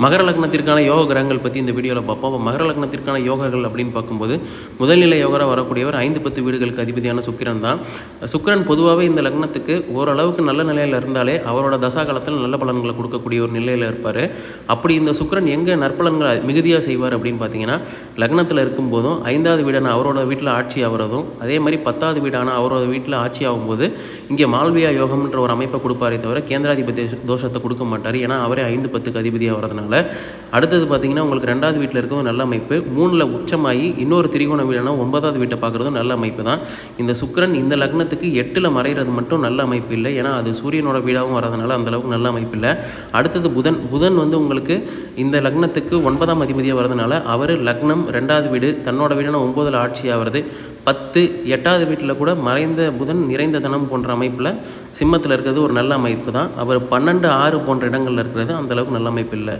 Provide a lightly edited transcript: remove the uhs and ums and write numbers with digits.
மகர லக்னத்திற்கான யோக கிரகங்கள் பற்றி இந்த வீடியோவில் பார்ப்போம். அப்போ மகர லக்னத்திற்கான யோகங்கள் அப்படின்னு பார்க்கும்போது முதல்நிலை யோகராக வரக்கூடியவர் 5-10 வீடுகளுக்கு அதிபதியான சுக்கிரன் தான். சுக்கிரன் பொதுவாகவே இந்த லக்னத்துக்கு ஓரளவுக்கு நல்ல நிலையில் இருந்தாலே அவரோட தசா காலத்தில் நல்ல பலன்களை கொடுக்கக்கூடிய ஒரு நிலையில் இருப்பார். அப்படி இந்த சுக்கிரன் எங்கே நற்பலன்களை மிகுதியாக செய்வார் அப்படின்னு பார்த்தீங்கன்னா, லக்னத்தில் இருக்கும்போதும் 5வது வீடான அவரோட வீட்டில் ஆட்சி ஆகிறதும், அதே மாதிரி 10வது வீடான அவரோட வீட்டில் ஆட்சி ஆகும்போது இங்கே மால்வியா யோகம்ன்ற ஒரு அமைப்பை கொடுப்பாரே தவிர கேந்திராதிபதி தோஷத்தை கொடுக்க மாட்டார். ஏன்னா அவரே 5-10க்கு அதிபதியாக வரதுனால. அடுத்தது பார்த்தீங்கன்னா, உங்களுக்கு 2வது வீட்டில் இருக்கவும் நல்ல அமைப்பு, 3ல் உச்சமாகி இன்னொரு திரிகோண வீடான 9வது வீட்டை பார்க்குறதும் நல்ல அமைப்பு தான். இந்த சுக்கிரன் இந்த லக்னத்துக்கு 8ல் மறைகிறது மட்டும் நல்ல அமைப்பு இல்லை. ஏன்னா அது சூரியனோட வீடாகவும் வரதுனால அந்தளவுக்கு நல்ல அமைப்பு இல்லை. அடுத்தது புதன் வந்து உங்களுக்கு இந்த லக்னத்துக்கு 9ஆம் அதிபதியாக வரதுனால அவர் லக்னம் 2வது வீடு தன்னோட வீடான 9ல் ஆட்சி ஆகிறது. 10 8வது வீட்டில் கூட மறைந்த புதன் நிறைந்த தனம் போன்ற அமைப்பில் சிம்மத்தில் இருக்கிறது ஒரு நல்ல அமைப்பு தான். அவர் 12 6 போன்ற இடங்களில் இருக்கிறது அந்தளவுக்கு நல்ல அமைப்பு இல்லை.